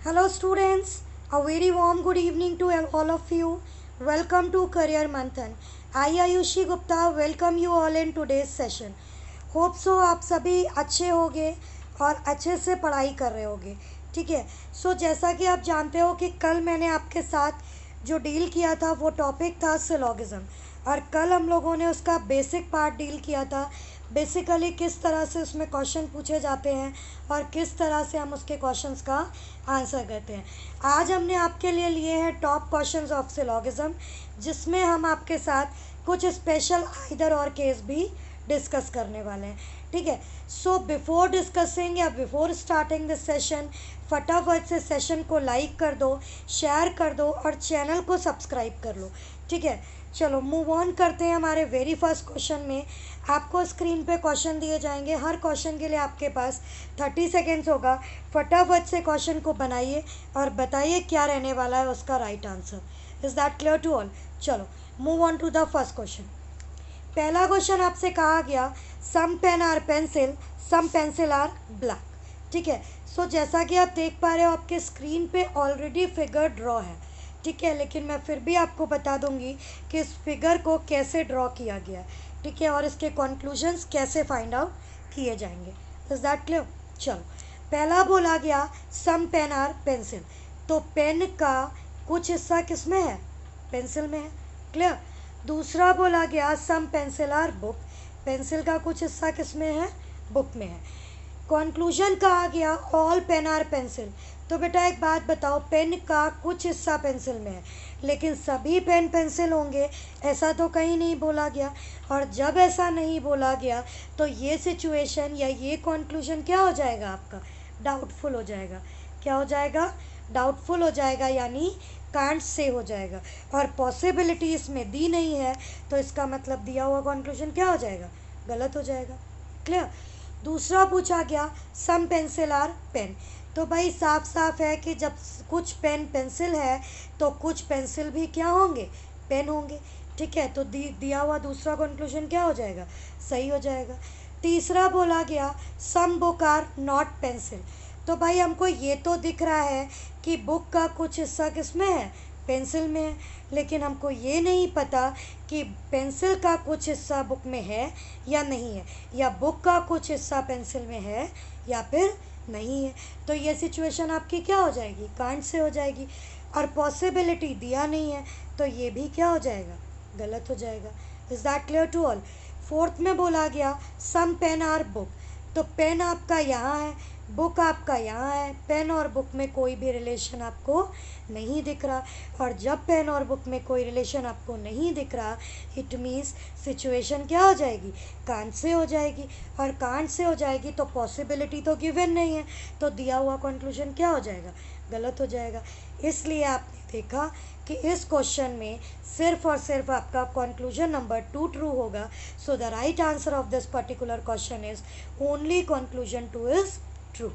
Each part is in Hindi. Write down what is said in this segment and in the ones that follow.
Hello students, a very warm good evening to all of you. Welcome to Career Manthan. I Ayushi Gupta welcome you all in today's session. Hope so आप सभी अच्छे होंगे और अच्छे से पढ़ाई कर रहे होंगे. ठीक है. जैसा कि आप जानते हो कि कल मैंने आपके साथ जो डील किया था वो टॉपिक था सिलोगिज्म, और कल हम लोगों ने उसका बेसिक पार्ट डील किया था. बेसिकली किस तरह से उसमें क्वेश्चन पूछे जाते हैं और किस तरह से हम उसके क्वेश्चंस का आंसर करते हैं. आज हमने आपके लिए हैं टॉप क्वेश्चंस ऑफ सिलोगिज्म, जिसमें हम आपके साथ कुछ स्पेशल आइदर और केस भी डिस्कस करने वाले हैं. ठीक है. बिफोर डिस्कसिंग या बिफोर स्टार्टिंग दिस सेशन, फटाफट से सेशन को लाइक कर दो, शेयर कर दो और चैनल को सब्सक्राइब कर लो. ठीक है. चलो मूव ऑन करते हैं हमारे वेरी फर्स्ट क्वेश्चन में. आपको स्क्रीन पे क्वेश्चन दिए जाएंगे. हर क्वेश्चन के लिए आपके पास 30 सेकेंड्स होगा. फटाफट से क्वेश्चन को बनाइए और बताइए क्या रहने वाला है उसका right answer. Is that clear to all? चलो move on to the first question. पहला क्वेश्चन आपसे कहा गया some pen are pencil, some pencil are black. ठीक है. जैसा कि आप देख पा रहे हो आपके स्क्रीन पे ऑलरेडी फिगर ड्रॉ है. ठीक है. लेकिन मैं फिर भी आपको बता दूंगी कि इस फिगर को कैसे ड्रॉ किया गया है. ठीक है. और इसके कंक्लूजन्स कैसे फाइंड आउट किए जाएंगे. Is that clear? चलो पहला बोला गया सम पेन आर पेंसिल. तो पेन का कुछ हिस्सा किस में है? पेंसिल में है. क्लियर. दूसरा बोला गया सम पेंसिल आर बुक. पेंसिल का कुछ हिस्सा किस में है? बुक में है. कंक्लूजन कहा गया ऑल पेन आर पेंसिल. तो बेटा एक बात बताओ, पेन का कुछ हिस्सा पेंसिल में है लेकिन सभी पेन पेंसिल होंगे ऐसा तो कहीं नहीं बोला गया. और जब ऐसा नहीं बोला गया तो ये सिचुएशन या ये कंक्लूजन क्या हो जाएगा आपका? डाउटफुल हो जाएगा. क्या हो जाएगा? डाउटफुल हो जाएगा, यानी कांट से हो जाएगा. और पॉसिबिलिटी इसमें दी नहीं है तो इसका मतलब दिया हुआ कंक्लूजन क्या हो जाएगा? गलत हो जाएगा. क्लियर. दूसरा पूछा गया सम पेंसिल आर पेन. तो भाई साफ साफ है कि जब कुछ पेन पेंसिल है तो कुछ पेंसिल भी क्या होंगे? पेन होंगे. ठीक है. तो दिया हुआ दूसरा कंक्लूजन क्या हो जाएगा? सही हो जाएगा. तीसरा बोला गया some book are not pencil. तो भाई हमको ये तो दिख रहा है कि बुक का कुछ हिस्सा किस में है? पेंसिल में है. लेकिन हमको ये नहीं पता कि पेंसिल का कुछ हिस्सा बुक में है या नहीं है, या बुक का कुछ हिस्सा पेंसिल में है या फिर नहीं है. तो ये सिचुएशन आपकी क्या हो जाएगी? कांट से हो जाएगी. और पॉसिबिलिटी दिया नहीं है तो ये भी क्या हो जाएगा? गलत हो जाएगा. Is that clear to all? Fourth में बोला गया सम पेन आर बुक. तो पेन आपका यहाँ है, बुक आपका यहाँ है. पेन और बुक में कोई भी रिलेशन आपको नहीं दिख रहा. और जब पेन और बुक में कोई रिलेशन आपको नहीं दिख रहा, इट मीन्स सिचुएशन क्या हो जाएगी? कांट से हो जाएगी. और कांट से हो जाएगी तो पॉसिबिलिटी तो गिवन नहीं है, तो दिया हुआ कंक्लूजन क्या हो जाएगा? गलत हो जाएगा. इसलिए आपने देखा कि इस क्वेश्चन में सिर्फ और सिर्फ आपका कंक्लूजन नंबर 2 ट्रू होगा. So the right answer of this particular question is only conclusion 2 is true.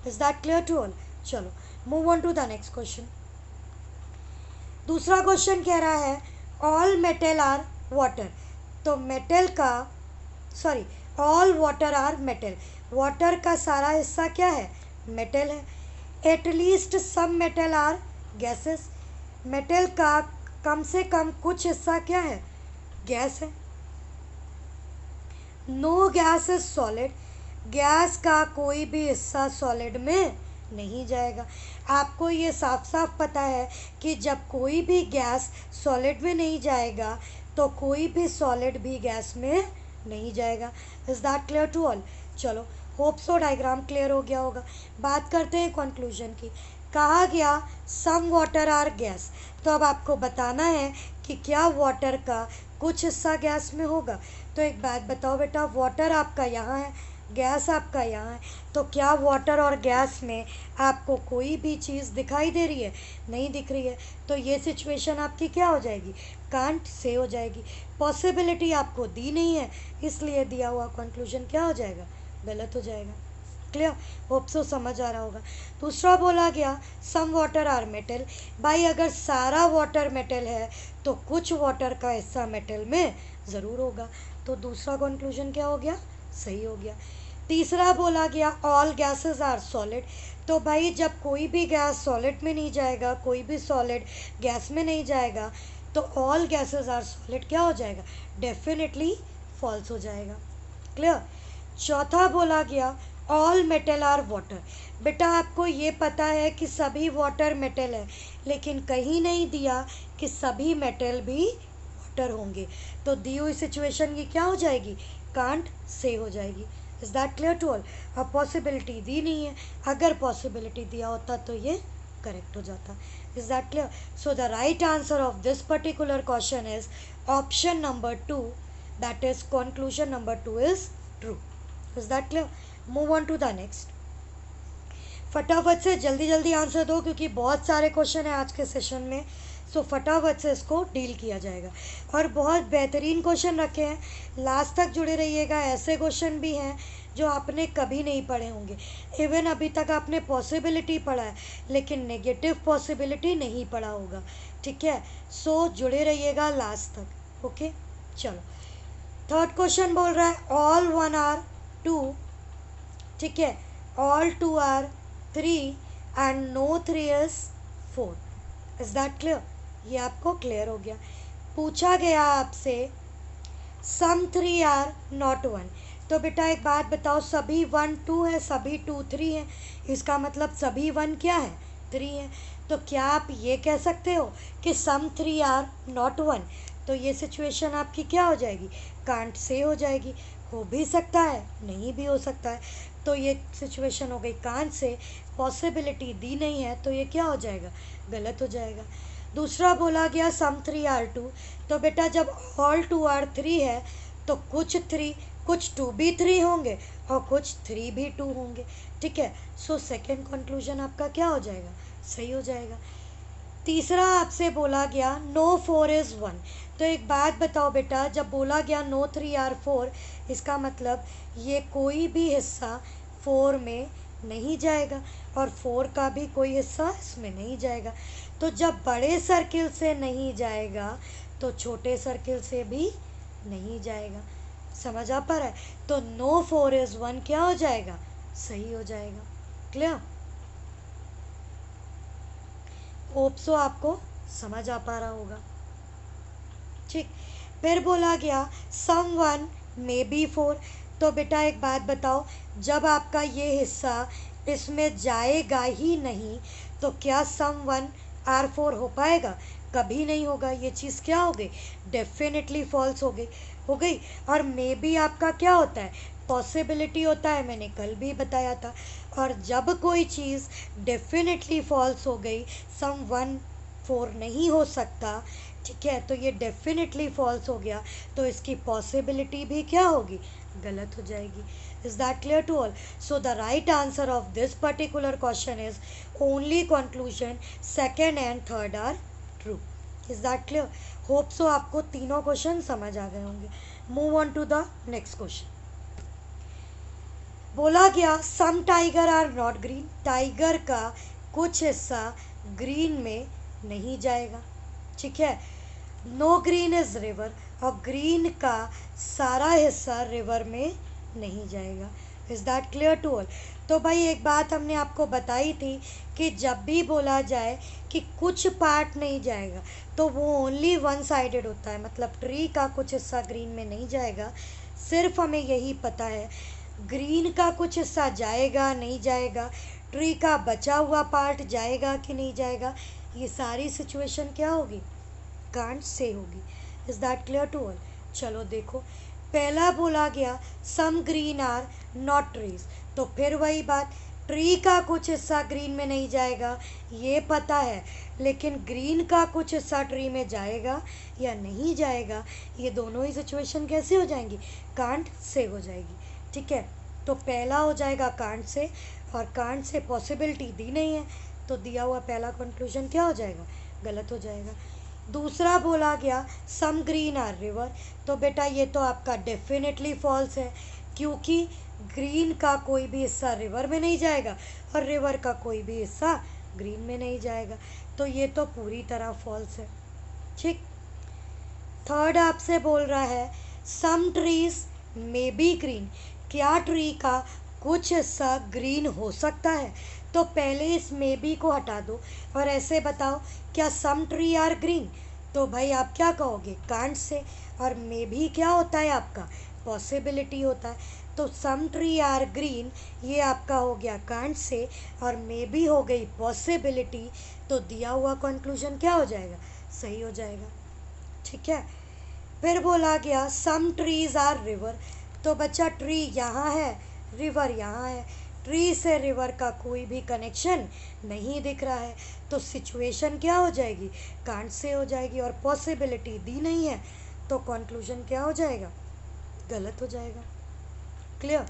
Is that clear to all? चलो move on to the next question. दूसरा क्वेश्चन कह रहा है ऑल मेटल आर वाटर. तो मेटल का sorry all water are metal. Water का सारा हिस्सा क्या है? मेटल है. At least some metal are gases. Metal का कम से कम कुछ हिस्सा क्या है? गैस है. No gas is solid. Gas का कोई भी हिस्सा सॉलिड में नहीं जाएगा. आपको ये साफ साफ पता है कि जब कोई भी गैस सॉलिड में नहीं जाएगा तो कोई भी सॉलिड भी गैस में नहीं जाएगा. Is that clear to all? चलो होप सो डायग्राम क्लियर हो गया होगा. बात करते हैं कंक्लूजन की. कहा गया सम वाटर आर गैस. तो अब आपको बताना है कि क्या वाटर का कुछ हिस्सा गैस में होगा. तो एक बात बताओ बेटा, वाटर आपका यहाँ है, गैस आपका यहाँ है, तो क्या वाटर और गैस में आपको कोई भी चीज़ दिखाई दे रही है? नहीं दिख रही है. तो ये सिचुएशन आपकी क्या हो जाएगी? कांट से हो जाएगी. पॉसिबिलिटी आपको दी नहीं है, इसलिए दिया हुआ कंक्लूजन क्या हो जाएगा? गलत हो जाएगा. क्लियर? होप सो समझ आ रहा होगा. दूसरा बोला गया सम वाटर आर मेटल. भाई अगर सारा वाटर मेटल है तो कुछ वाटर का हिस्सा मेटल में ज़रूर होगा. तो दूसरा कंक्लूजन क्या हो गया? सही हो गया. तीसरा बोला गया ऑल गैसेस आर सॉलिड. तो भाई जब कोई भी गैस सॉलिड में नहीं जाएगा, कोई भी सॉलिड गैस में नहीं जाएगा, तो ऑल गैसेस आर सॉलिड क्या हो जाएगा, डेफिनेटली फॉल्स हो जाएगा। क्लियर। चौथा बोला गया ऑल मेटल आर वाटर। बेटा आपको ये पता है कि सभी वाटर मेटल है, लेकिन कहीं नहीं दिया कि सभी मेटल भी वाटर होंगे। तो दी हुई सिचुएशन की क्या हो जाएगी, कांट से हो जाएगी। Is that clear to all. अब पॉसिबिलिटी दी नहीं है, अगर पॉसिबिलिटी दिया होता तो ये करेक्ट हो जाता। Is that clear. So the right answer of this particular question is option number 2, that is conclusion number 2 is true. Is that clear. Move on to the next. फटाफट से जल्दी जल्दी आंसर दो, क्योंकि बहुत सारे क्वेश्चन है आज के सेशन में, सो फटाफट से इसको डील किया जाएगा। और बहुत बेहतरीन क्वेश्चन रखे हैं, लास्ट तक जुड़े रहिएगा। ऐसे क्वेश्चन भी हैं जो आपने कभी नहीं पढ़े होंगे। इवन अभी तक आपने पॉसिबिलिटी पढ़ा है, लेकिन नेगेटिव पॉसिबिलिटी नहीं पढ़ा होगा। ठीक है, सो जुड़े रहिएगा लास्ट तक। ओके, चलो। थर्ड क्वेश्चन बोल रहा है ऑल 1 आर 2, ठीक है, all 2 are 3 and no 3 is 4। Is that clear. ये आपको क्लियर हो गया। पूछा गया आपसे सम 3 आर नॉट 1। तो बेटा एक बात बताओ, सभी 1 2 है, सभी 2 3 है, इसका मतलब सभी 1 क्या है, 3 है। तो क्या आप ये कह सकते हो कि सम 3 आर नॉट 1? तो ये सिचुएशन आपकी क्या हो जाएगी, कांट से हो जाएगी। हो भी सकता है, नहीं भी हो सकता है। तो ये सिचुएशन हो गई कांट से, पॉसिबिलिटी दी नहीं है, तो ये क्या हो जाएगा, गलत हो जाएगा। दूसरा बोला गया सम 3 आर 2। तो बेटा जब ऑल 2 आर 3 है, तो कुछ 2 भी 3 होंगे और कुछ 3 भी 2 होंगे। ठीक है, सो सेकेंड कंक्लूजन आपका क्या हो जाएगा, सही हो जाएगा। तीसरा आपसे बोला गया नो 4 इज़ 1। तो एक बात बताओ बेटा, जब बोला गया नो 3 आर 4, इसका मतलब ये कोई भी हिस्सा 4 में नहीं जाएगा और 4 का भी कोई हिस्सा इसमें नहीं जाएगा। तो जब बड़े सर्किल से नहीं जाएगा तो छोटे सर्किल से भी नहीं जाएगा। समझ आ पा रहा है। तो नो 4 इज़ 1 क्या हो जाएगा, सही हो जाएगा। क्लियर। होप सो आपको समझ आ पा रहा होगा। ठीक, फिर बोला गया सम 1 मे बी 4। तो बेटा एक बात बताओ, जब आपका ये हिस्सा इसमें जाएगा ही नहीं, तो क्या सम 1 आर 4 हो पाएगा, कभी नहीं होगा। ये चीज़ क्या हो गई, डेफिनेटली फॉल्स हो गई। और मे बी आपका क्या होता है, पॉसिबिलिटी होता है, मैंने कल भी बताया था। और जब कोई चीज़ डेफिनेटली फॉल्स हो गई, सम 1 4 नहीं हो सकता, ठीक है, तो ये डेफिनेटली फॉल्स हो गया, तो इसकी पॉसिबिलिटी भी क्या होगी, गलत हो जाएगी। Is that clear to all. So the right answer of this particular question is only conclusion second and third are true. Is that clear. Hope so आपको तीनों क्वेश्चन समझ आ गए होंगे। Move on to the next question. बोला गया some tiger are not green. Tiger का कुछ हिस्सा ग्रीन में नहीं जाएगा। ठीक है, नो ग्रीन इज रिवर, और ग्रीन का सारा हिस्सा रिवर में नहीं जाएगा। Is that clear to all. तो भाई एक बात हमने आपको बताई थी कि जब भी बोला जाए कि कुछ पार्ट नहीं जाएगा, तो वो ओनली वन साइडेड होता है। मतलब ट्री का कुछ हिस्सा ग्रीन में नहीं जाएगा, सिर्फ हमें यही पता है ग्रीन का कुछ हिस्सा जाएगा नहीं जाएगा, ट्री का बचा हुआ पार्ट जाएगा कि नहीं जाएगा। ये सारी सिचुएशन क्या होगी, कांट से होगी। Is that clear to all. चलो देखो, पहला बोला गया some green are not trees. तो फिर वही बात, ट्री का कुछ हिस्सा ग्रीन में नहीं जाएगा ये पता है, लेकिन ग्रीन का कुछ हिस्सा ट्री में जाएगा या नहीं जाएगा, ये दोनों ही सिचुएशन कैसे हो जाएंगी, कांट से हो जाएगी। ठीक है, तो पहला हो जाएगा कांट से, और कांट से पॉसिबिलिटी दी नहीं है, तो दिया हुआ पहला कंक्लूजन क्या हो जाएगा, गलत हो जाएगा। दूसरा बोला गया सम ग्रीन आर रिवर। तो बेटा ये तो आपका डेफिनेटली फॉल्स है, क्योंकि ग्रीन का कोई भी हिस्सा रिवर में नहीं जाएगा और रिवर का कोई भी हिस्सा ग्रीन में नहीं जाएगा, तो ये तो पूरी तरह फॉल्स है। ठीक, थर्ड आपसे बोल रहा है some trees may be green. क्या ट्री का कुछ हिस्सा ग्रीन हो सकता है? तो पहले इस मे बी को हटा दो और ऐसे बताओ क्या सम ट्री आर ग्रीन, तो भाई आप क्या कहोगे कांट से, और मे बी क्या होता है आपका पॉसिबिलिटी होता है, तो सम ट्री आर ग्रीन ये आपका हो गया कांट से और मे बी हो गई पॉसिबिलिटी, तो दिया हुआ कंक्लूजन क्या हो जाएगा सही हो जाएगा। ठीक है, फिर बोला गया सम ट्रीज आर रिवर, तो बच्चा ट्री यहाँ है रिवर यहाँ है, ट्री से रिवर का कोई भी कनेक्शन नहीं दिख रहा है, तो सिचुएशन क्या हो जाएगी कांट से हो जाएगी, और पॉसिबिलिटी दी नहीं है तो कंक्लूजन क्या हो जाएगा गलत हो जाएगा। क्लियर।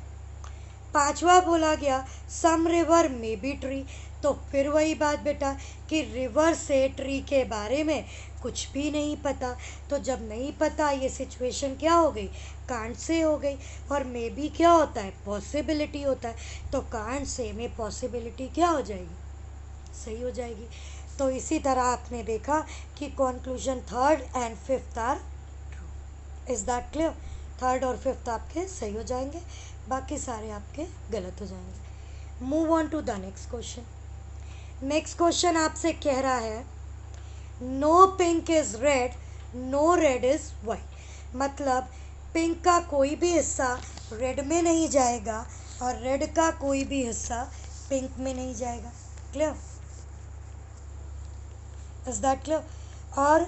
पांचवा बोला गया सम रिवर मे बी ट्री, तो फिर वही बात बेटा कि रिवर से ट्री के बारे में कुछ भी नहीं पता, तो जब नहीं पता ये सिचुएशन क्या हो गई कांट से हो गई, और मे बी क्या होता है पॉसिबिलिटी होता है, तो कांट से में पॉसिबिलिटी क्या हो जाएगी सही हो जाएगी। तो इसी तरह आपने देखा कि conclusion third and fifth are true. Is that clear? Third और फिफ्थ आपके सही हो जाएंगे, बाकी सारे आपके गलत हो जाएंगे। Move on to the next question. Next question आपसे कह रहा है no pink is red no red is white, मतलब पिंक का कोई भी हिस्सा रेड में नहीं जाएगा और रेड का कोई भी हिस्सा पिंक में नहीं जाएगा। क्लियर? Is that clear? और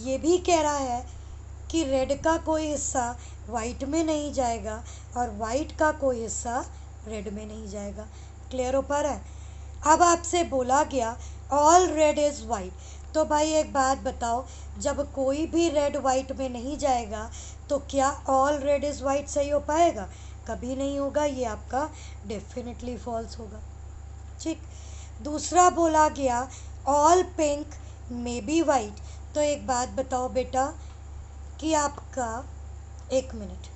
ये भी कह रहा है कि रेड का कोई हिस्सा वाइट में नहीं जाएगा और वाइट का कोई हिस्सा रेड में नहीं जाएगा। क्लियर हो पा रहा है? अब आपसे बोला गया ऑल रेड इज़ वाइट, तो भाई एक बात बताओ जब कोई भी रेड वाइट में नहीं जाएगा तो क्या ऑल रेड इज़ वाइट सही हो पाएगा? कभी नहीं होगा, ये आपका डेफिनेटली फॉल्स होगा। ठीक। दूसरा बोला गया all pink may be white, तो एक बात बताओ बेटा कि आपका एक मिनट,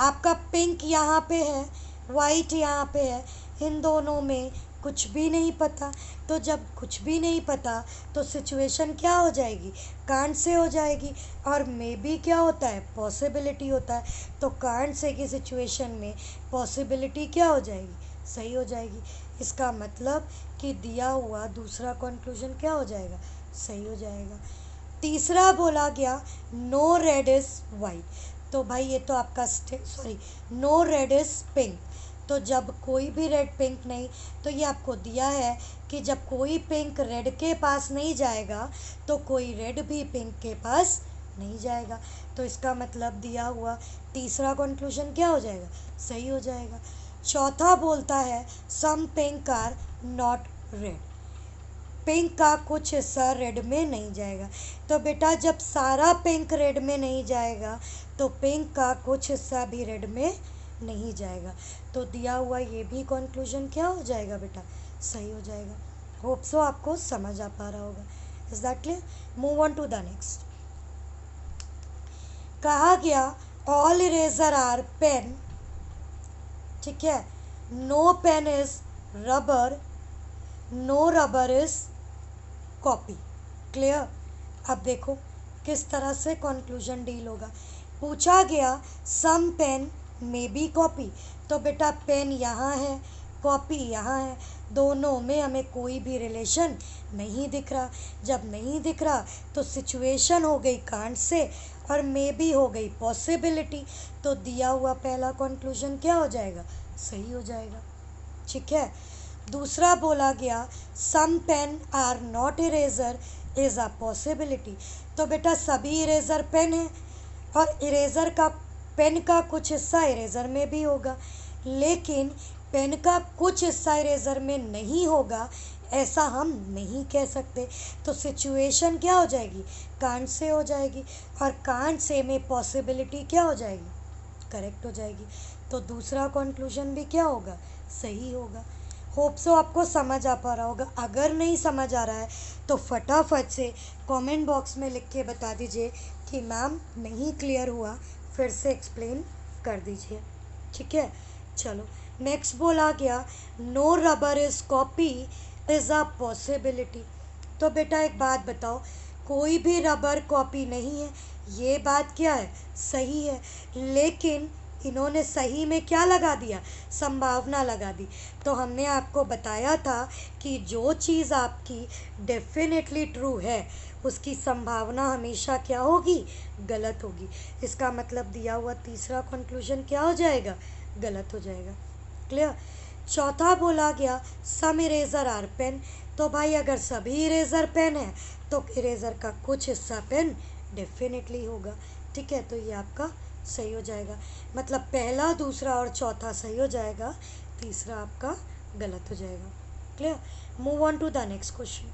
आपका पिंक यहाँ पे है वाइट यहाँ पे है, इन दोनों में कुछ भी नहीं पता, तो जब कुछ भी नहीं पता तो सिचुएशन क्या हो जाएगी कांट से हो जाएगी, और मे बी क्या होता है पॉसिबिलिटी होता है, तो कांट से की सिचुएशन में पॉसिबिलिटी क्या हो जाएगी सही हो जाएगी। इसका मतलब कि दिया हुआ दूसरा कंक्लूजन क्या हो जाएगा सही हो जाएगा। तीसरा बोला गया नो रेड इज़ वाइट, तो भाई ये तो आपका नो रेड इज़ पिंक, तो जब कोई भी रेड पिंक नहीं, तो ये आपको दिया है कि जब कोई पिंक रेड के पास नहीं जाएगा तो कोई रेड भी पिंक के पास नहीं जाएगा, तो इसका मतलब दिया हुआ तीसरा कंक्लूजन क्या हो जाएगा सही हो जाएगा। चौथा बोलता है some pink are not red, pink का कुछ हिस्सा रेड में नहीं जाएगा, तो बेटा जब सारा पिंक रेड में नहीं जाएगा तो पिंक का कुछ हिस्सा भी रेड में नहीं जाएगा, तो दिया हुआ ये भी कंक्लूजन क्या हो जाएगा बेटा सही हो जाएगा। होप सो आपको समझ आ पा रहा होगा। Is that clear? Move on to the next. कहा गया ऑल इरेजर आर पेन, ठीक है, no pen is rubber no rubber is copy. Clear? अब देखो किस तरह से कंक्लूजन डील होगा। पूछा गया some pen may be copy, तो बेटा पेन यहाँ है कॉपी यहाँ है, दोनों में हमें कोई भी रिलेशन नहीं दिख रहा, जब नहीं दिख रहा तो सिचुएशन हो गई कांट से और मे बी हो गई पॉसिबिलिटी, तो दिया हुआ पहला कंक्लूजन क्या हो जाएगा सही हो जाएगा। ठीक है। दूसरा बोला गया some pen are not eraser is a possibility, तो बेटा सभी इरेजर पेन है और इरेजर का पेन का कुछ हिस्सा इरेजर में भी होगा, लेकिन पेन का कुछ हिस्सा इरेजर में नहीं होगा ऐसा हम नहीं कह सकते, तो सिचुएशन क्या हो जाएगी कांट से हो जाएगी और कांट से में पॉसिबिलिटी क्या हो जाएगी करेक्ट हो जाएगी, तो दूसरा कंक्लूजन भी क्या होगा सही होगा। होप सो आपको समझ आ पा रहा होगा। अगर नहीं समझ आ रहा है तो फटाफट से कमेंट बॉक्स में लिख के बता दीजिए कि मैम नहीं क्लियर हुआ, फिर से एक्सप्लेन कर दीजिए। ठीक है, चलो नेक्स्ट बोला गया no rubber is copy is a possibility, तो बेटा एक बात बताओ कोई भी रबर कॉपी नहीं है, ये बात क्या है सही है, लेकिन इन्होंने सही में क्या लगा दिया, संभावना लगा दी। तो हमने आपको बताया था कि जो चीज़ आपकी डेफिनेटली ट्रू है उसकी संभावना हमेशा क्या होगी, गलत होगी। इसका मतलब दिया हुआ तीसरा कंक्लूजन क्या हो जाएगा, गलत हो जाएगा। क्लियर। चौथा बोला गया सम इरेजर आर पेन। तो भाई अगर सभी इरेजर पेन है तो इरेजर का कुछ हिस्सा पेन डेफिनेटली होगा। ठीक है, तो ये आपका सही हो जाएगा। मतलब पहला, दूसरा और चौथा सही हो जाएगा, तीसरा आपका गलत हो जाएगा। Clear. Move on to the next question.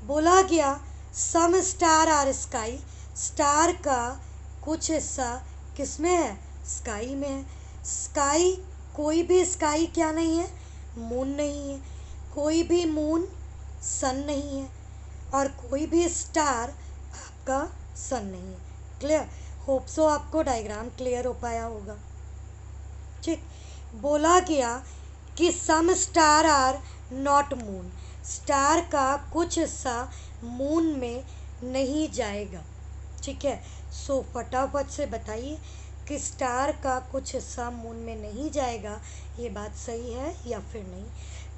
बोला गया some star are sky. Star का कुछ हिस्सा किस में है, स्काई में है। स्काई, कोई भी स्काई क्या नहीं है, मून नहीं है। कोई भी मून सन नहीं है। और कोई भी स्टार आपका सन नहीं है। क्लियर। होप सो आपको डायग्राम क्लियर हो पाया होगा। ठीक। बोला गया कि some star are not moon. Star का कुछ हिस्सा मून में नहीं जाएगा। ठीक है, सो फटाफट से बताइए कि स्टार का कुछ हिस्सा मून में नहीं जाएगा, ये बात सही है या फिर नहीं।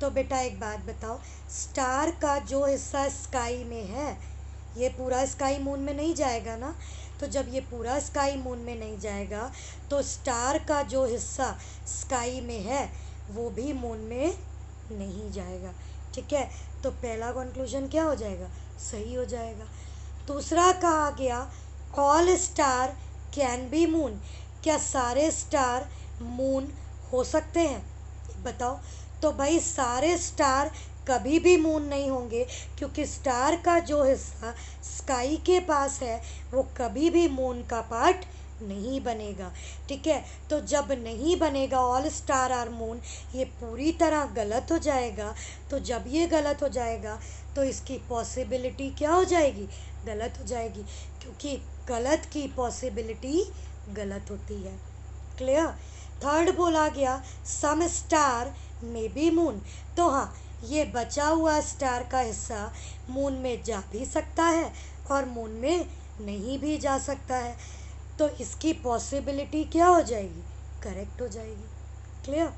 तो बेटा एक बात बताओ, स्टार का जो हिस्सा स्काई में है, ये पूरा स्काई मून में नहीं जाएगा ना। तो जब ये पूरा स्काई मून में नहीं जाएगा तो स्टार का जो हिस्सा स्काई में है वो भी मून में नहीं जाएगा। ठीक है, तो पहला कंक्लूजन क्या हो जाएगा, सही हो जाएगा। दूसरा कहा गया all star can be moon. क्या सारे स्टार मून हो सकते हैं, बताओ। तो भाई सारे स्टार कभी भी मून नहीं होंगे, क्योंकि स्टार का जो हिस्सा स्काई के पास है वो कभी भी मून का पार्ट नहीं बनेगा। ठीक है, तो जब नहीं बनेगा ऑल स्टार आर मून, ये पूरी तरह गलत हो जाएगा। तो जब ये गलत हो जाएगा तो इसकी पॉसिबिलिटी क्या हो जाएगी, गलत हो जाएगी, क्योंकि गलत की पॉसिबिलिटी गलत होती है। क्लियर। थर्ड बोला गया सम स्टार में बी मून। तो हाँ, ये बचा हुआ स्टार का हिस्सा मून में जा भी सकता है और मून में नहीं भी जा सकता है। तो इसकी पॉसिबिलिटी क्या हो जाएगी, करेक्ट हो जाएगी। क्लियर।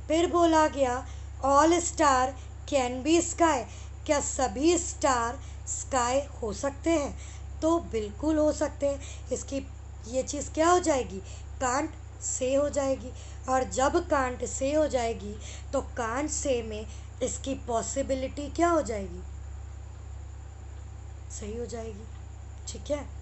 फिर बोला गया all star can be sky. क्या सभी स्टार स्काई हो सकते हैं, तो बिल्कुल हो सकते हैं। इसकी ये चीज़ क्या हो जाएगी, कांट से हो जाएगी। और जब कांट से हो जाएगी तो कांट से में इसकी पॉसिबिलिटी क्या हो जाएगी, सही हो जाएगी। ठीक है।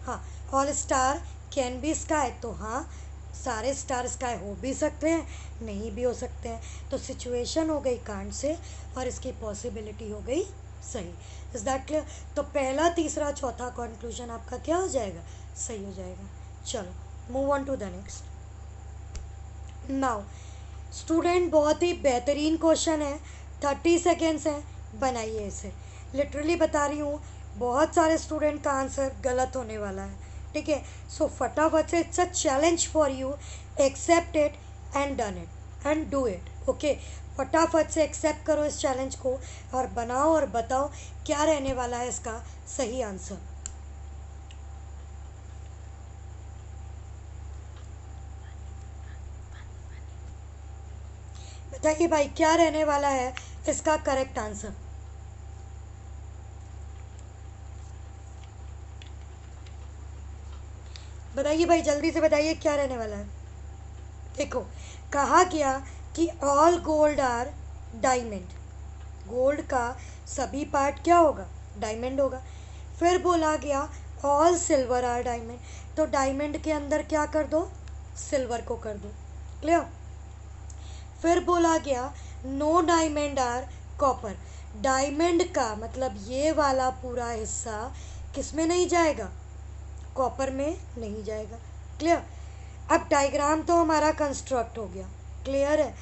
हाँ, all star can be sky. तो हाँ, सारे स्टार स्काई हो भी सकते हैं, नहीं भी हो सकते हैं। तो सिचुएशन हो गई कांट से और इसकी पॉसिबिलिटी हो गई सही। Is that clear. तो पहला, तीसरा, चौथा कंक्लूजन आपका क्या हो जाएगा, सही हो जाएगा। चलो move on to the next. Now student, बहुत ही बेहतरीन क्वेश्चन है, 30 सेकेंड्स हैं, बनाइए इसे। लिटरली बता रही हूँ, बहुत सारे स्टूडेंट का आंसर गलत होने वाला है। ठीक है, सो फटाफट से, it's a challenge for you, accept it and done it and do it. Okay, फटाफट से एक्सेप्ट करो इस चैलेंज को और बनाओ और बताओ क्या रहने वाला है इसका सही आंसर। बताइए भाई क्या रहने वाला है इसका करेक्ट आंसर। बताइए भाई, जल्दी से बताइए क्या रहने वाला है। देखो, कहा गया कि all gold are diamond. Gold का सभी पार्ट क्या होगा, डायमंड होगा। फिर बोला गया ऑल सिल्वर आर डायमंड। तो डायमंड के अंदर क्या कर दो, सिल्वर को कर दो। क्लियर। फिर बोला गया no diamond are copper. Diamond का मतलब ये वाला पूरा हिस्सा किस में नहीं जाएगा, कॉपर में नहीं जाएगा। क्लियर। अब डायग्राम तो हमारा कंस्ट्रक्ट हो गया, क्लियर है।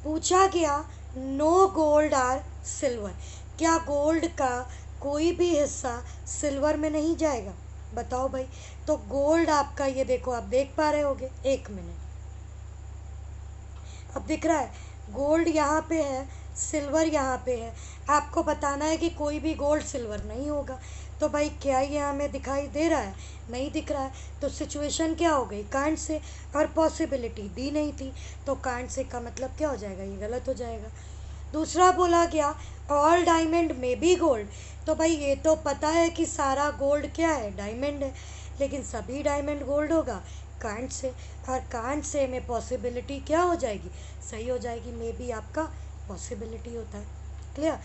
पूछा गया नो गोल्ड आर सिल्वर। क्या गोल्ड का कोई भी हिस्सा सिल्वर में नहीं जाएगा, बताओ भाई। तो गोल्ड आपका ये देखो, आप देख पा रहे होगे, एक मिनट, अब दिख रहा है, गोल्ड यहाँ पे है, सिल्वर यहाँ पे है। आपको बताना है कि कोई भी गोल्ड सिल्वर नहीं होगा। तो भाई क्या ये हमें दिखाई दे रहा है? नहीं दिख रहा है, तो सिचुएशन क्या हो गई? Can't say. और पॉसिबिलिटी दी नहीं थी, तो कांट से का मतलब क्या हो जाएगा? ये गलत हो जाएगा। दूसरा बोला गया ऑल डायमंड में बी गोल्ड। तो भाई ये तो पता है कि सारा गोल्ड क्या है? डायमंड है। लेकिन सभी डायमंड गोल्ड होगा? Can't say. और कांट से में पॉसिबिलिटी क्या हो जाएगी? सही हो जाएगी, मे बी आपका पॉसिबिलिटी होता है। क्लियर।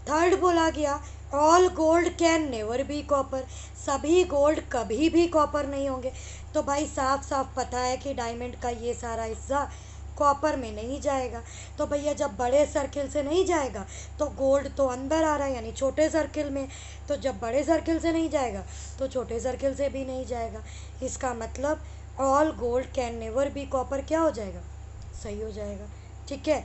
थर्ड बोला गया all gold can never be copper. सभी गोल्ड कभी भी कॉपर नहीं होंगे। तो भाई साफ साफ पता है कि डायमंड का ये सारा हिस्सा कॉपर में नहीं जाएगा। तो भैया जब बड़े सर्किल से नहीं जाएगा तो गोल्ड तो अंदर आ रहा है, यानी छोटे सर्किल में। तो जब बड़े सर्किल से नहीं जाएगा तो छोटे सर्किल से भी नहीं जाएगा। इसका मतलब all gold can never be copper क्या हो जाएगा? सही हो जाएगा। ठीक है।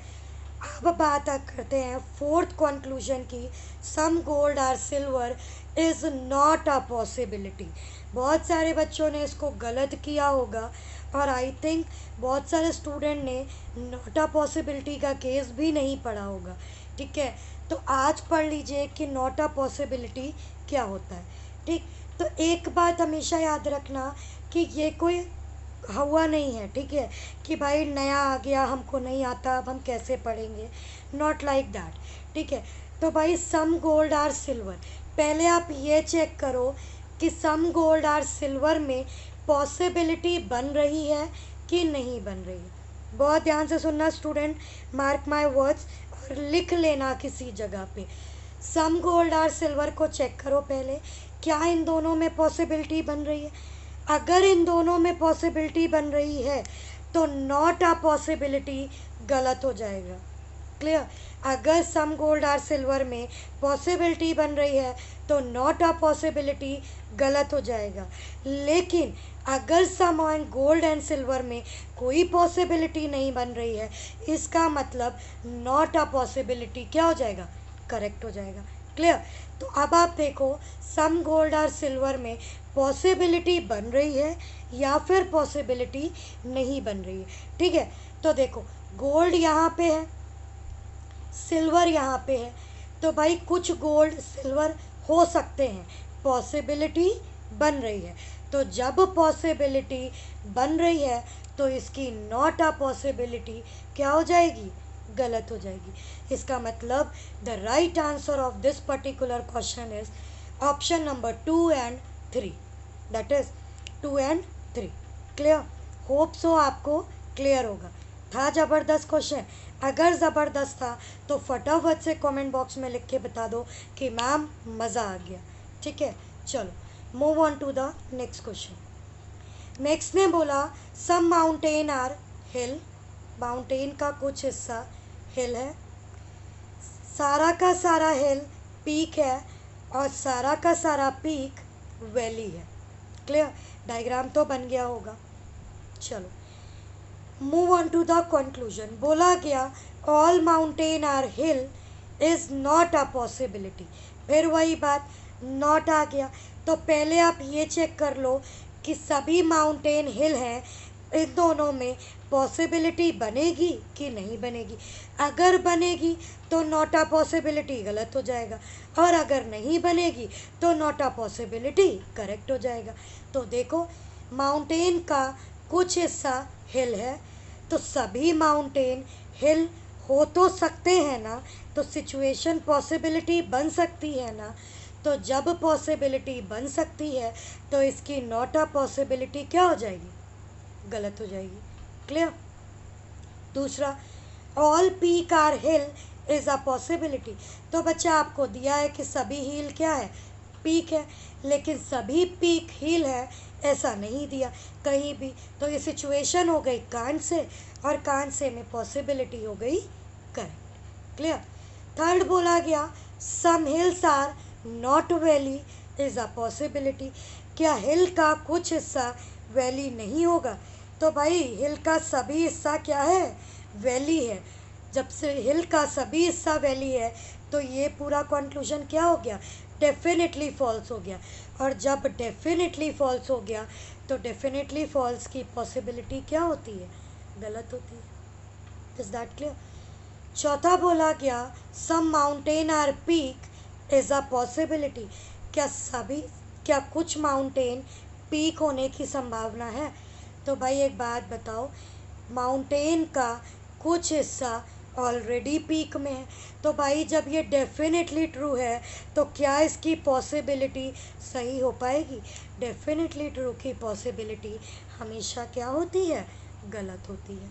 अब बात करते हैं फोर्थ कंक्लूजन की। Some gold are silver is not a possibility. बहुत सारे बच्चों ने इसको गलत किया होगा, और आई थिंक बहुत सारे स्टूडेंट ने नॉट अ पॉसिबिलिटी का केस भी नहीं पढ़ा होगा। ठीक है, तो आज पढ़ लीजिए कि नॉट अ पॉसिबिलिटी क्या होता है। ठीक, तो एक बात हमेशा याद रखना कि ये कोई हुआ नहीं है। ठीक है, कि भाई नया आ गया, हमको नहीं आता, अब हम कैसे पढ़ेंगे? Not like that. ठीक है, तो भाई सम गोल्ड आर सिल्वर, पहले आप ये चेक करो कि सम गोल्ड आर सिल्वर में पॉसिबिलिटी बन रही है कि नहीं बन रही है। बहुत ध्यान से सुनना स्टूडेंट, मार्क माय वर्ड्स, और लिख लेना किसी जगह पे। सम गोल्ड आर सिल्वर को चेक करो पहले, क्या इन दोनों में पॉसिबिलिटी बन रही है? अगर इन दोनों में पॉसिबिलिटी बन रही है तो नॉट अ पॉसिबिलिटी गलत हो जाएगा। क्लियर। अगर सम गोल्ड आर सिल्वर में पॉसिबिलिटी बन रही है तो नॉट अ पॉसिबिलिटी गलत हो जाएगा। लेकिन अगर सम एंड गोल्ड एंड सिल्वर में कोई पॉसिबिलिटी नहीं बन रही है, इसका मतलब नॉट अ पॉसिबिलिटी क्या हो जाएगा? करेक्ट हो जाएगा। क्लियर। तो अब आप देखो सम गोल्ड और सिल्वर में पॉसिबिलिटी बन रही है या फिर पॉसिबिलिटी नहीं बन रही है। ठीक है, तो देखो गोल्ड यहाँ पे है, सिल्वर यहाँ पे है, तो भाई कुछ गोल्ड सिल्वर हो सकते हैं, पॉसिबिलिटी बन रही है। तो जब पॉसिबिलिटी बन रही है तो इसकी नॉट अ पॉसिबिलिटी क्या हो जाएगी? गलत हो जाएगी। इसका मतलब the right answer of this particular question is option number 2 and 3, that is 2 and 3। Clear. Hope so आपको क्लियर होगा। था ज़बरदस्त क्वेश्चन? अगर ज़बरदस्त था तो फटाफट से कमेंट बॉक्स में लिख के बता दो कि मैम मज़ा आ गया। ठीक है, चलो move on to the next question. Next ने बोला some mountain are hill, mountain का कुछ हिस्सा हिल है, सारा का सारा हिल पीक है, और सारा का सारा पीक वैली है। क्लियर। डायग्राम तो बन गया होगा। चलो move on to the conclusion. बोला गया all mountain are hill is not a possibility. फिर वही बात, नॉट आ गया, तो पहले आप ये चेक कर लो कि सभी माउंटेन हिल हैं, इन दोनों में पॉसिबिलिटी बनेगी कि नहीं बनेगी। अगर बनेगी तो नॉट अ पॉसिबिलिटी गलत हो जाएगा, और अगर नहीं बनेगी तो नॉट अ पॉसिबिलिटी करेक्ट हो जाएगा। तो देखो माउंटेन का कुछ हिस्सा हिल है, तो सभी माउंटेन हिल हो तो सकते हैं ना, तो सिचुएशन पॉसिबिलिटी बन सकती है ना। तो जब पॉसिबिलिटी बन सकती है तो इसकी नॉट अ पॉसिबिलिटी क्या हो जाएगी? गलत हो जाएगी। क्लियर। दूसरा all peak are hill is a possibility. तो बच्चा आपको दिया है कि सभी हिल क्या है? पीक है, लेकिन सभी पीक हिल है ऐसा नहीं दिया कहीं भी। तो ये सिचुएशन हो गई कांट से, और कांट से में पॉसिबिलिटी हो गई करेक्ट। क्लियर। थर्ड बोला गया some hills are not valley is a possibility. क्या हिल का कुछ हिस्सा वैली नहीं होगा? तो भाई हिल का सभी हिस्सा क्या है? वैली है। जब से हिल का सभी हिस्सा वैली है तो ये पूरा कंक्लूजन क्या हो गया? डेफिनेटली फॉल्स हो गया। और जब डेफिनेटली फॉल्स हो गया तो डेफिनेटली फॉल्स की पॉसिबिलिटी क्या होती है? गलत होती है। Is that clear? चौथा बोला गया some mountain are peak is a possibility. क्या सभी, क्या कुछ माउंटेन पीक होने की संभावना है? तो भाई एक बात बताओ, माउंटेन का कुछ हिस्सा ऑलरेडी पीक में है, तो भाई जब ये डेफिनेटली ट्रू है तो क्या इसकी पॉसिबिलिटी सही हो पाएगी? डेफिनेटली ट्रू की पॉसिबिलिटी हमेशा क्या होती है? गलत होती है।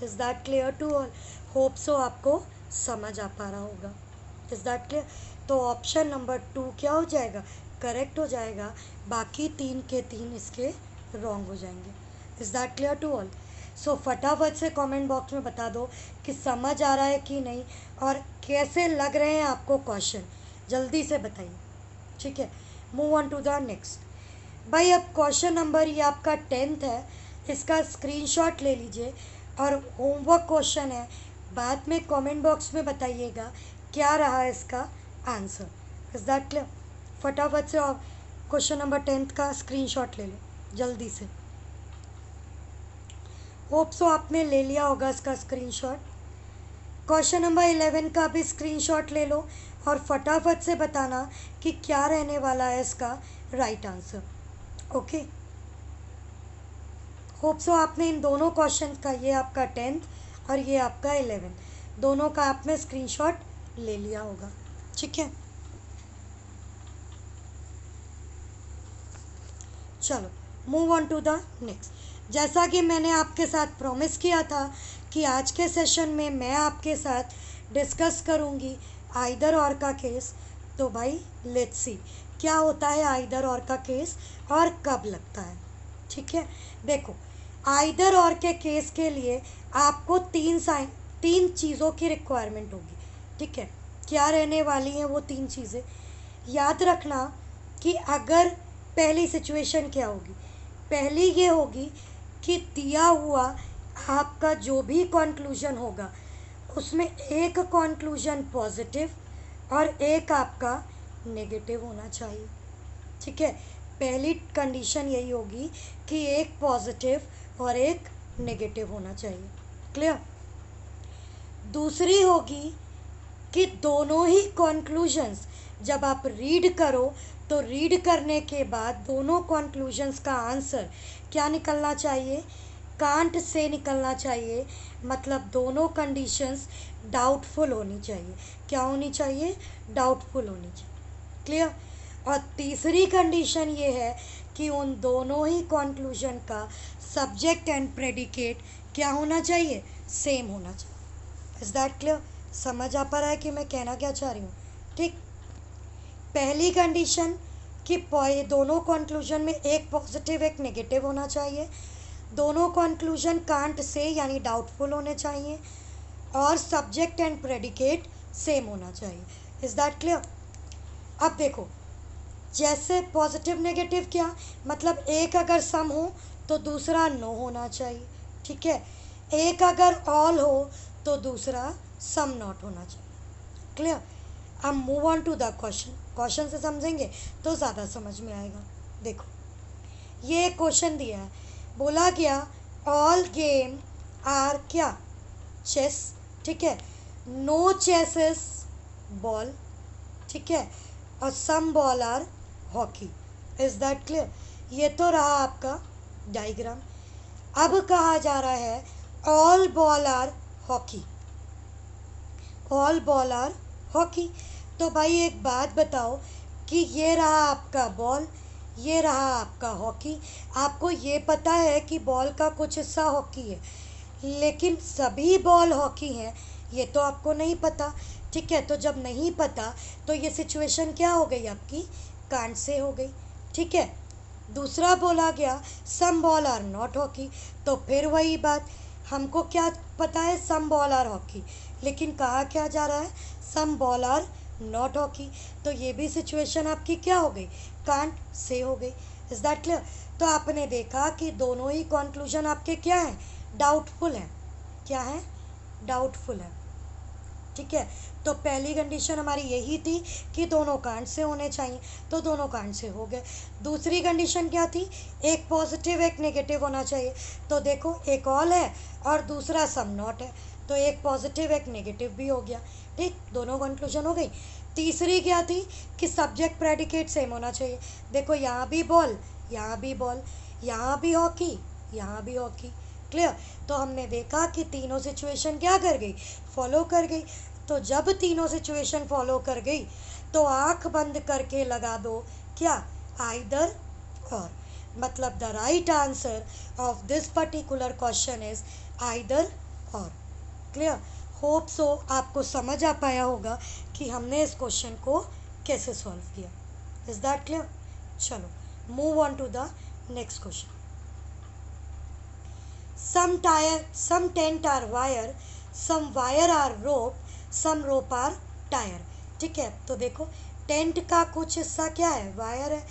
Is that clear to all? Hope so आपको समझ आ पा रहा होगा। Is that clear? तो ऑप्शन नंबर 2 क्या हो जाएगा? करेक्ट हो जाएगा। बाकी 3 के 3 इसके रॉन्ग हो जाएंगे। Is that clear to all? So फटाफट से कमेंट बॉक्स में बता दो कि समझ आ रहा है कि नहीं, और कैसे लग रहे हैं आपको क्वेश्चन, जल्दी से बताइए। ठीक है, move on to the next. भाई अब क्वेश्चन नंबर, ये आपका 10th है, इसका स्क्रीनशॉट ले लीजिए और होमवर्क क्वेश्चन है, बाद में कमेंट बॉक्स में बताइएगा क्या रहा इसका आंसर। Is that clear? फटाफट से क्वेश्चन नंबर 10th का स्क्रीनशॉट ले लो जल्दी से। होप सो आपने ले लिया होगा इसका स्क्रीनशॉट। क्वेश्चन नंबर 11 का भी स्क्रीनशॉट ले लो और फटाफट से बताना कि क्या रहने वाला है इसका right answer. Okay, hope so आपने इन दोनों क्वेश्चन का, ये आपका 10th और ये आपका 11, दोनों का आपने स्क्रीनशॉट ले लिया होगा। ठीक है, चलो move on to the next. जैसा कि मैंने आपके साथ प्रॉमिस किया था कि आज के सेशन में मैं आपके साथ डिस्कस करूंगी आइदर और का केस। तो भाई लेट्स सी क्या होता है आइदर और का केस और कब लगता है। ठीक है, देखो आइदर और के केस के लिए आपको तीन चीज़ों की रिक्वायरमेंट होगी। ठीक है, क्या रहने वाली हैं वो 3 चीज़ें? याद रखना कि अगर पहली सिचुएशन क्या होगी, पहली ये होगी कि दिया हुआ आपका जो भी कंक्लूजन होगा उसमें एक कंक्लूजन पॉजिटिव और एक आपका नेगेटिव होना चाहिए। ठीक है, पहली कंडीशन यही होगी कि एक पॉजिटिव और एक नेगेटिव होना चाहिए। क्लियर? दूसरी होगी कि दोनों ही कंक्लूजन्स जब आप रीड करो तो रीड करने के बाद दोनों कंक्लूजन्स का आंसर क्या निकलना चाहिए? कांट से निकलना चाहिए। मतलब दोनों कंडीशंस डाउटफुल होनी चाहिए। क्या होनी चाहिए? डाउटफुल होनी चाहिए। क्लियर? और तीसरी कंडीशन ये है कि उन दोनों ही कंक्लूजन का सब्जेक्ट एंड प्रेडिकेट क्या होना चाहिए? सेम होना चाहिए। Is that clear? समझ आ पा रहा है कि मैं कहना क्या चाह रही हूँ? ठीक, पहली कंडीशन कि दोनों कंक्लूजन में एक पॉजिटिव एक नेगेटिव होना चाहिए, दोनों कंक्लूजन कांट से यानी डाउटफुल होने चाहिए, और सब्जेक्ट एंड प्रेडिकेट सेम होना चाहिए। Is that clear? अब देखो, जैसे पॉजिटिव नेगेटिव क्या मतलब, एक अगर सम हो तो दूसरा नो होना चाहिए। ठीक है, एक अगर ऑल हो तो दूसरा सम नॉट होना चाहिए। क्लियर? अब move on to the question. Question से समझेंगे तो ज़्यादा समझ में आएगा। देखो ये क्वेश्चन दिया है, बोला गया ऑल गेम आर क्या? चेस। ठीक है, नो चेस इज बॉल। ठीक है, और some ball are hockey. Is that clear? ये तो रहा आपका डायग्राम। अब कहा जा रहा है all ball are hockey, all ball are hockey. तो भाई एक बात बताओ कि ये रहा आपका बॉल, ये रहा आपका हॉकी। आपको ये पता है कि बॉल का कुछ हिस्सा हॉकी है, लेकिन सभी बॉल हॉकी हैं ये तो आपको नहीं पता। ठीक है, तो जब नहीं पता तो ये सिचुएशन क्या हो गई आपकी? कांट से हो गई। ठीक है, दूसरा बोला गया सम बॉल आर नॉट हॉकी, तो फिर वही बात, हमको क्या पता है? सम बॉल आर हॉकी, लेकिन कहा क्या जा रहा है? सम बॉल आर नॉट हॉकी। तो ये भी सिचुएशन आपकी क्या हो गई? कांट से हो गई। Is that clear? तो आपने देखा कि दोनों ही कंक्लूजन आपके क्या हैं? डाउटफुल हैं। क्या है? डाउटफुल है। ठीक है, तो पहली कंडीशन हमारी यही थी कि दोनों कांट से होने चाहिए, तो दोनों कांट से हो गए। दूसरी कंडीशन क्या थी? एक पॉजिटिव एक नेगेटिव होना चाहिए। तो देखो एक ऑल है और दूसरा सम नॉट है, तो एक पॉजिटिव एक नेगेटिव भी हो गया। ठीक, दोनों कंक्लूजन हो गई। तीसरी क्या थी कि सब्जेक्ट प्रेडिकेट सेम होना चाहिए। देखो यहाँ भी बॉल, यहाँ भी बॉल, यहाँ भी हॉकी, यहाँ भी हॉकी। क्लियर। तो हमने देखा कि तीनों सिचुएशन क्या कर गई, फॉलो कर गई। तो जब तीनों सिचुएशन फॉलो कर गई तो आंख बंद करके लगा दो क्या, आइदर और। मतलब the right answer of this particular question is either और। क्लियर। होप सो आपको समझ आ पाया होगा कि हमने इस क्वेश्चन को कैसे सॉल्व किया। Is that clear? चलो move on to the next question. some tent are wire, some wire are rope, some rope are tire। ठीक है, तो देखो टेंट का कुछ हिस्सा क्या है, वायर है,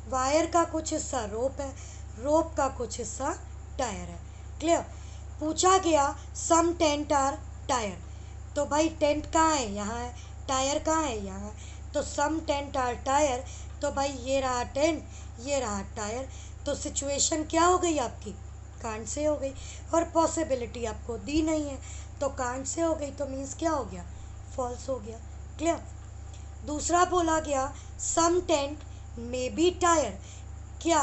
वायर का कुछ हिस्सा रोप है, रोप का कुछ हिस्सा टायर है। क्लियर। पूछा गया सम टेंट आर टायर, तो भाई टेंट कहाँ है, यहाँ है, टायर कहाँ है, यहाँ है, तो सम टेंट आर टायर। तो भाई ये रहा टेंट, ये रहा टायर। तो सिचुएशन क्या हो गई आपकी, कांट से हो गई, और पॉसिबिलिटी आपको दी नहीं है तो कांट से हो गई, तो मीन्स क्या हो गया, फॉल्स हो गया। क्लियर। दूसरा बोला गया सम टेंट मे बी टायर, क्या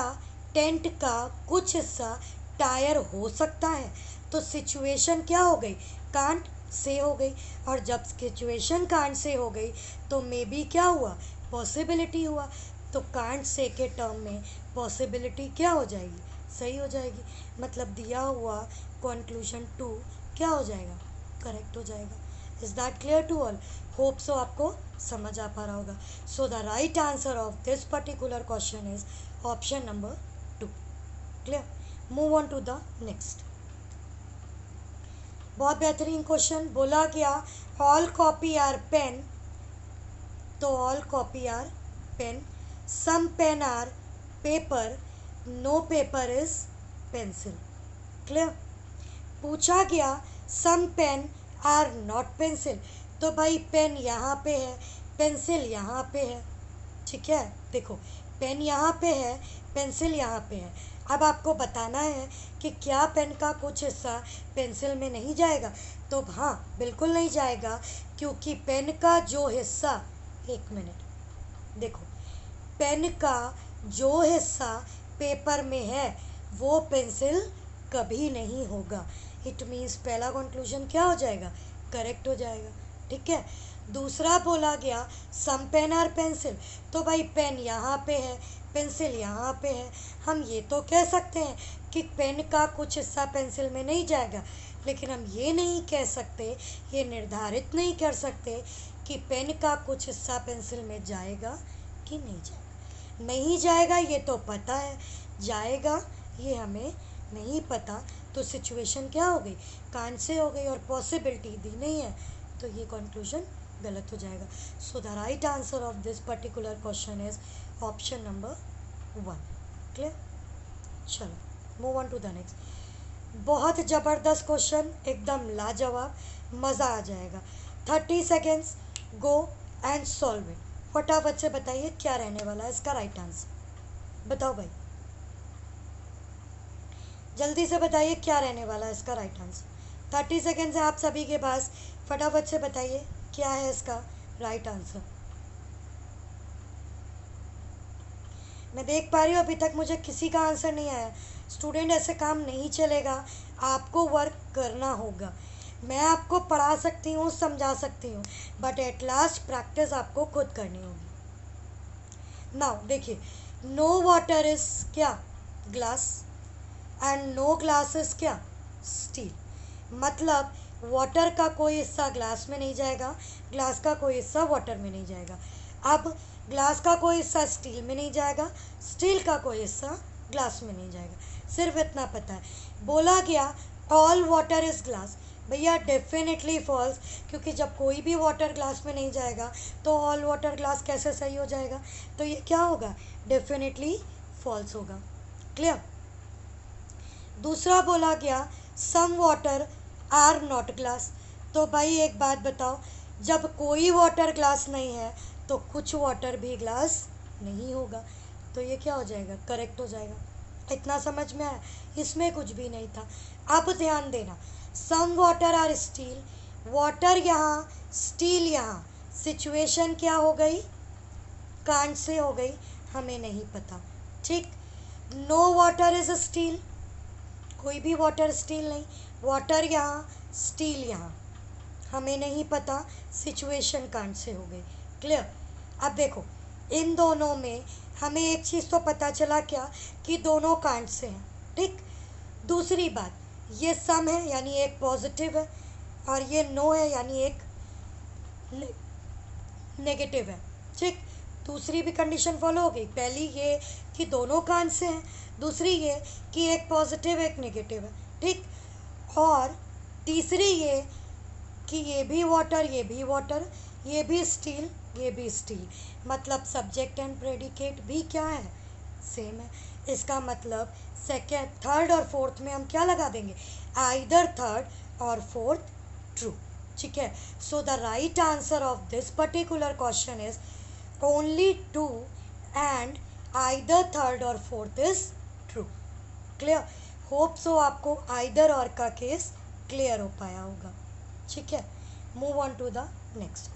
टेंट का कुछ हिस्सा टायर हो सकता है, तो सिचुएशन क्या हो गई, कांट से हो गई। और जब सिचुएशन कांट से हो गई तो मे बी क्या हुआ, पॉसिबिलिटी हुआ। तो कांट से के टर्म में पॉसिबिलिटी क्या हो जाएगी, सही हो जाएगी। मतलब दिया हुआ कंक्लूजन 2 क्या हो जाएगा, करेक्ट हो जाएगा। Is that clear to all? Hope so आपको समझ आ पा रहा होगा। So the right answer of this particular question is option number 2। Clear. Move on to the next. बहुत बेहतरीन क्वेश्चन बोला गया ऑल कॉपी आर पेन, तो all copy are pen, some pen are paper, no paper is pencil. Clear. पूछा गया some pen are not pencil, तो भाई पेन यहाँ पे है, पेंसिल यहाँ पे है। ठीक है, देखो पेन यहाँ पे है, पेंसिल यहाँ पे है। अब आपको बताना है कि क्या पेन का कुछ हिस्सा पेंसिल में नहीं जाएगा, तो हाँ बिल्कुल नहीं जाएगा, क्योंकि पेन का जो हिस्सा, एक मिनट देखो, पेन का जो हिस्सा पेपर में है वो पेंसिल कभी नहीं होगा। इट मीन्स पहला कंक्लूजन क्या हो जाएगा, करेक्ट हो जाएगा। ठीक है। दूसरा बोला गया सम पेन आर पेंसिल, तो भाई पेन यहाँ पे है, पेंसिल यहाँ पे है। हम ये तो कह सकते हैं कि पेन का कुछ हिस्सा पेंसिल में नहीं जाएगा, लेकिन हम ये नहीं कह सकते, ये निर्धारित नहीं कर सकते कि पेन का कुछ हिस्सा पेंसिल में जाएगा कि नहीं जाएगा। नहीं जाएगा ये तो पता है, जाएगा ये हमें नहीं पता। तो सिचुएशन क्या हो गई, कान से हो गई, और पॉसिबिलिटी दी नहीं है, तो ये कंक्लूजन गलत हो जाएगा। So the right answer of this particular question is option number 1। Clear. चलो move on to the next. बहुत ज़बरदस्त क्वेश्चन, एकदम लाजवाब, मज़ा आ जाएगा। 30 seconds, go and solve it. फटाफट से बताइए क्या रहने वाला है इसका राइट आंसर, बताओ भाई, जल्दी से बताइए क्या रहने वाला है इसका राइट आंसर। 30 सेकेंड्स है आप सभी के पास, फटाफट से बताइए क्या है इसका राइट आंसर। मैं देख पा रही हूँ अभी तक मुझे किसी का आंसर नहीं आया। स्टूडेंट ऐसे काम नहीं चलेगा, आपको वर्क करना होगा। मैं आपको पढ़ा सकती हूँ, समझा सकती हूँ, बट एट लास्ट प्रैक्टिस आपको खुद करनी होगी। नाउ देखिए, नो वाटर इज क्या, glass, and no glass is क्या, स्टील। मतलब वाटर का कोई हिस्सा ग्लास में नहीं जाएगा, ग्लास का कोई हिस्सा वाटर में नहीं जाएगा। अब ग्लास का कोई हिस्सा स्टील में नहीं जाएगा, स्टील का कोई हिस्सा ग्लास में नहीं जाएगा। सिर्फ इतना पता है। बोला गया ऑल वाटर इज ग्लास, भैया डेफिनेटली फॉल्स, क्योंकि जब कोई भी वाटर ग्लास में नहीं जाएगा तो ऑल वाटर ग्लास कैसे सही हो जाएगा, तो ये क्या होगा, डेफिनेटली फॉल्स होगा। क्लियर। दूसरा बोला गया some water are not glass, तो भाई एक बात बताओ, जब कोई वाटर ग्लास नहीं है तो कुछ वाटर भी ग्लास नहीं होगा, तो ये क्या हो जाएगा, करेक्ट हो जाएगा। इतना समझ में आया, इसमें कुछ भी नहीं था। अब ध्यान देना, some water are steel, water यहाँ, स्टील यहाँ, सिचुएशन क्या हो गई, कांट से हो गई, हमें नहीं पता। ठीक, नो वाटर इज स्टील, कोई भी वाटर स्टील नहीं, वाटर यहाँ स्टील यहाँ, हमें नहीं पता, सिचुएशन कांट से हो गई। क्लियर। अब देखो इन दोनों में हमें एक चीज़ तो पता चला क्या, कि दोनों कांट से हैं। ठीक, दूसरी बात, ये सम है यानी एक पॉजिटिव है, और ये नो है यानी एक नेगेटिव है। ठीक, दूसरी भी कंडीशन फॉलो हो गई, पहली ये कि दोनों कान से हैं, दूसरी ये कि एक पॉजिटिव एक नेगेटिव है। ठीक, और तीसरी ये कि ये भी वाटर ये भी वाटर, ये भी स्टील ये भी स्टील, मतलब सब्जेक्ट एंड प्रेडिकेट भी क्या है, सेम है। इसका मतलब सेकेंड थर्ड और फोर्थ में हम क्या लगा देंगे, आइदर थर्ड और फोर्थ ट्रू। ठीक है, so the right answer of this particular question is only two and either third और fourth is true. Clear, hope so आपको आइदर और का केस क्लियर हो पाया होगा। ठीक है, move on to the next.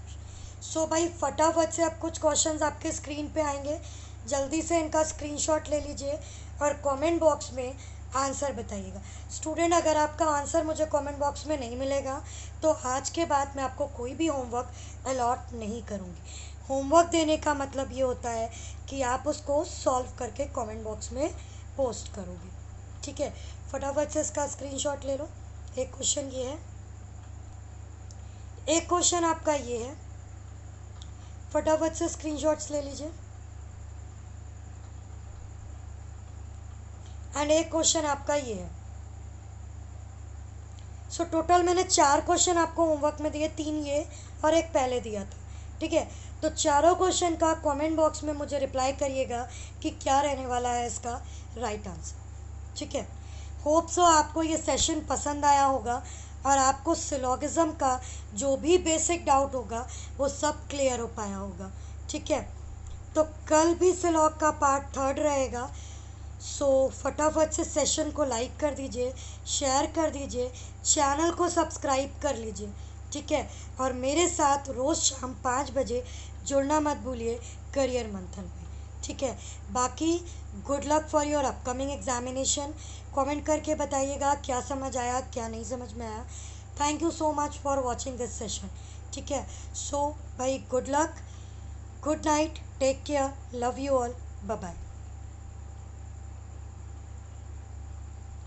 So भाई फटाफट से अब कुछ क्वेश्चंस आपके स्क्रीन पे आएंगे, जल्दी से इनका स्क्रीनशॉट ले लीजिए और कमेंट बॉक्स में आंसर बताइएगा। स्टूडेंट, अगर आपका आंसर मुझे कमेंट बॉक्स में नहीं मिलेगा तो आज के बाद मैं आपको कोई भी होमवर्क अलॉट नहीं करूँगी। होमवर्क देने का मतलब ये होता है कि आप उसको सॉल्व करके कमेंट बॉक्स में पोस्ट करोगे। ठीक है, फटाफट से इसका स्क्रीनशॉट ले लो। एक क्वेश्चन ये है, एक क्वेश्चन आपका ये है, फटाफट से स्क्रीनशॉट्स ले लीजिए। एंड एक क्वेश्चन आपका ये है। सो टोटल मैंने 4 क्वेश्चन आपको होमवर्क में दिए, 3 ये और एक पहले दिया था। ठीक है, तो चारों क्वेश्चन का कमेंट बॉक्स में मुझे रिप्लाई करिएगा कि क्या रहने वाला है इसका राइट आंसर। ठीक है, होप सो आपको ये सेशन पसंद आया होगा और आपको सिलोगिज्म का जो भी बेसिक डाउट होगा वो सब क्लियर हो पाया होगा। ठीक है, तो कल भी सिलॉग का पार्ट 3 रहेगा। सो फटाफट से सेशन को लाइक कर दीजिए, शेयर कर दीजिए, चैनल को सब्सक्राइब कर लीजिए। ठीक है, और मेरे साथ रोज़ शाम 5 बजे जुड़ना मत भूलिए करियर मंथन में। ठीक है, बाकी good luck for your upcoming examination. Comment करके बताइएगा क्या समझ आया क्या नहीं समझ में आया। Thank you so much for watching this session. ठीक है, सो भाई good luck, good night, take care, love you all, bye bye.